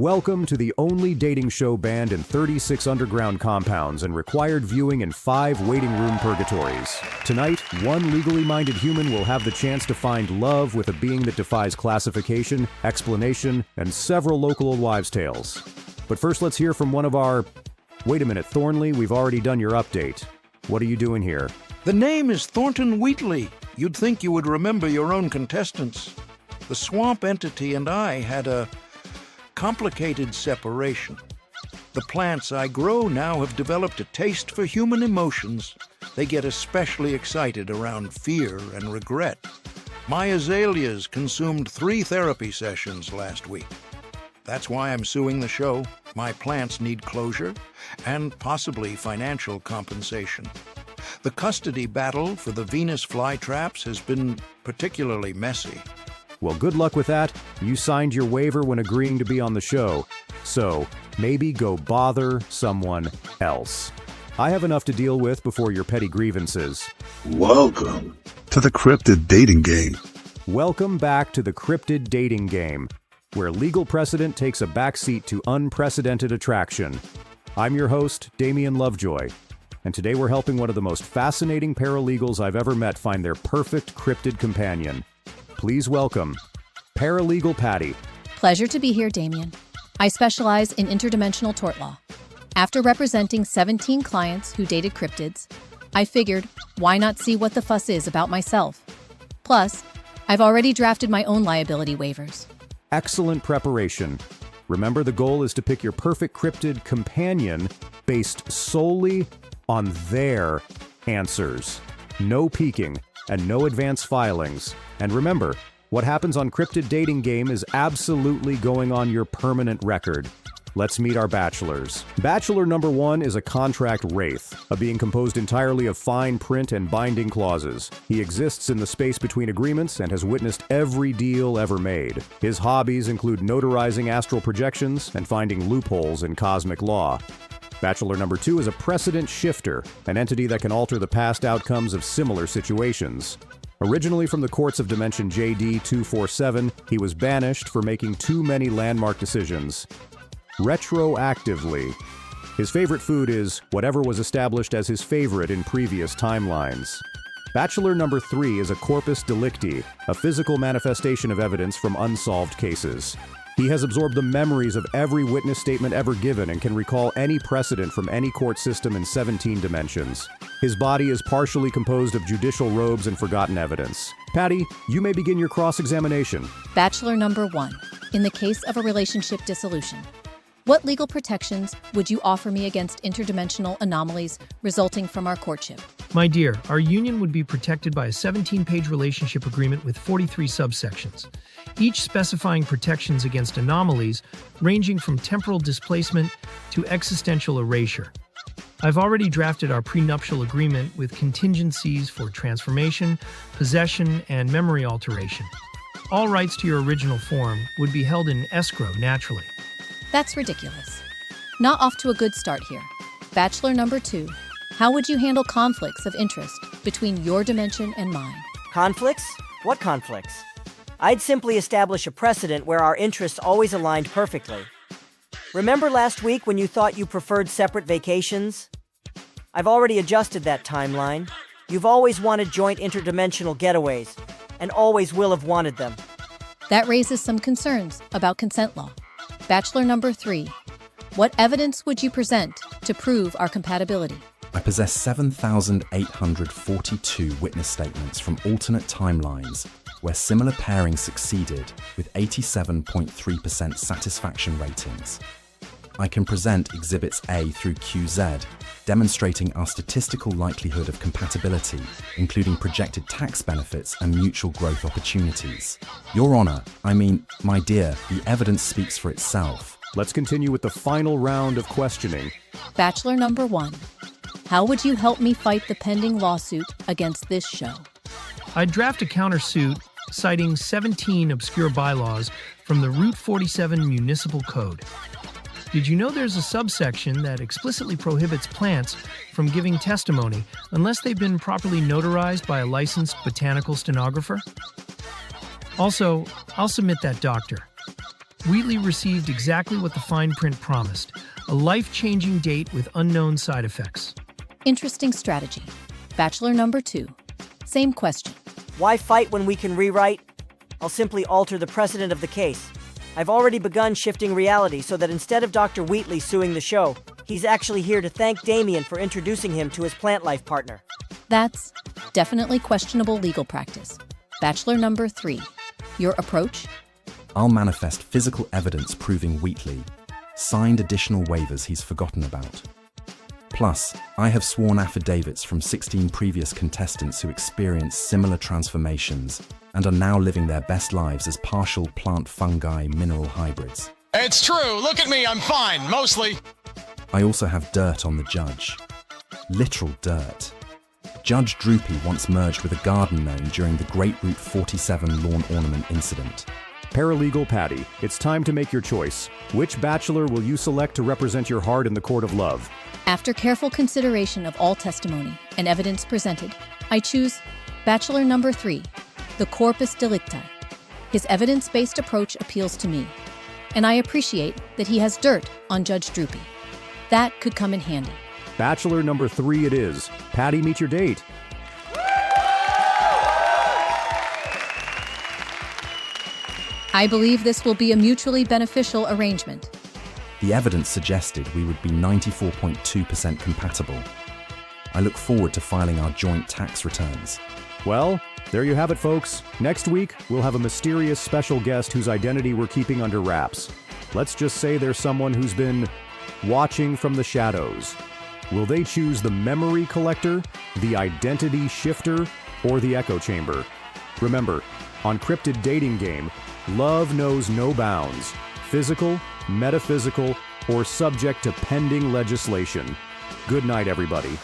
Welcome to the only dating show banned in 36 underground compounds and required viewing in 5 waiting room purgatories. Tonight, one legally minded human will have the chance to find love with a being that defies classification, explanation, and several local old wives' tales. But first, let's hear from one of our... Wait a minute, Thornley, we've already done your update. What are you doing here? The name is Thornton Wheatley. You'd think you would remember your own contestants. The swamp entity and I had a complicated separation. The plants I grow now have developed a taste for human emotions. They get especially excited around fear and regret. My azaleas consumed 3 therapy sessions last week. That's why I'm suing the show. My plants need closure and possibly financial compensation. The custody battle for the Venus flytraps has been particularly messy. Well, good luck with that. You signed your waiver when agreeing to be on the show. So, maybe go bother someone else. I have enough to deal with before your petty grievances. Welcome to the Cryptid dating game. Welcome back to the Cryptid dating game, where legal precedent takes a backseat to unprecedented attraction. I'm your host, Damien Lovejoy, and today we're helping one of the most fascinating paralegals I've ever met find their perfect cryptid companion. Please welcome Paralegal Patty. Pleasure to be here, Damien. I specialize in interdimensional tort law. After representing 17 clients who dated cryptids, I figured, why not see what the fuss is about myself? Plus, I've already drafted my own liability waivers. Excellent preparation. Remember, the goal is to pick your perfect cryptid companion based solely on their answers. No peeking and no advance filings. And remember, what happens on Cryptid Dating Game is absolutely going on your permanent record. Let's meet our bachelors. Bachelor number 1 is a Contract Wraith, a being composed entirely of fine print and binding clauses. He exists in the space between agreements and has witnessed every deal ever made. His hobbies include notarizing astral projections and finding loopholes in cosmic law. Bachelor number 2 is a Precedent Shifter, an entity that can alter the past outcomes of similar situations. Originally from the courts of Dimension JD 247, he was banished for making too many landmark decisions. Retroactively, his favorite food is whatever was established as his favorite in previous timelines. Bachelor number 3 is a Corpus Delicti, a physical manifestation of evidence from unsolved cases. He has absorbed the memories of every witness statement ever given and can recall any precedent from any court system in 17 dimensions. His body is partially composed of judicial robes and forgotten evidence. Patty, you may begin your cross-examination. Bachelor number 1. In the case of a relationship dissolution, what legal protections would you offer me against interdimensional anomalies resulting from our courtship? My dear, our union would be protected by a 17-page relationship agreement with 43 subsections, each specifying protections against anomalies ranging from temporal displacement to existential erasure. I've already drafted our prenuptial agreement with contingencies for transformation, possession, and memory alteration. All rights to your original form would be held in escrow naturally. That's ridiculous. Not off to a good start here. Bachelor number 2. How would you handle conflicts of interest between your dimension and mine? Conflicts? What conflicts? I'd simply establish a precedent where our interests always aligned perfectly. Remember last week when you thought you preferred separate vacations? I've already adjusted that timeline. You've always wanted joint interdimensional getaways, and always will have wanted them. That raises some concerns about consent law. Bachelor number 3. What evidence would you present to prove our compatibility? I possess 7,842 witness statements from alternate timelines where similar pairing succeeded with 87.3% satisfaction ratings. I can present Exhibits A through QZ, demonstrating our statistical likelihood of compatibility, including projected tax benefits and mutual growth opportunities. Your Honor, my dear, the evidence speaks for itself. Let's continue with the final round of questioning. Bachelor number 1. How would you help me fight the pending lawsuit against this show? I'd draft a countersuit citing 17 obscure bylaws from the Route 47 Municipal Code. Did you know there's a subsection that explicitly prohibits plants from giving testimony unless they've been properly notarized by a licensed botanical stenographer? Also, I'll submit that doctor. Wheatley received exactly what the fine print promised, a life-changing date with unknown side effects. Interesting strategy. Bachelor number 2. Same question. Why fight when we can rewrite? I'll simply alter the precedent of the case. I've already begun shifting reality so that instead of Dr. Wheatley suing the show, he's actually here to thank Damien for introducing him to his plant life partner. That's definitely questionable legal practice. Bachelor number 3. Your approach? I'll manifest physical evidence proving Wheatley, signed additional waivers he's forgotten about. Plus, I have sworn affidavits from 16 previous contestants who experienced similar transformations and are now living their best lives as partial plant fungi mineral hybrids. It's true. Look at me. I'm fine, mostly. I also have dirt on the judge. Literal dirt. Judge Droopy once merged with a garden gnome during the Great Route 47 lawn ornament incident. Paralegal Patty, it's time to make your choice. Which bachelor will you select to represent your heart in the court of love? After careful consideration of all testimony and evidence presented, I choose Bachelor number 3, the Corpus Delicti. His evidence-based approach appeals to me, and I appreciate that he has dirt on Judge Droopy. That could come in handy. Bachelor number 3 it is. Patty, meet your date. I believe this will be a mutually beneficial arrangement. The evidence suggested we would be 94.2% compatible. I look forward to filing our joint tax returns. Well, there you have it, folks. Next week, we'll have a mysterious special guest whose identity we're keeping under wraps. Let's just say there's someone who's been watching from the shadows. Will they choose the memory collector, the identity shifter, or the echo chamber? Remember, on Cryptid Dating Game, love knows no bounds, physical, metaphysical, or subject to pending legislation. Good night, everybody.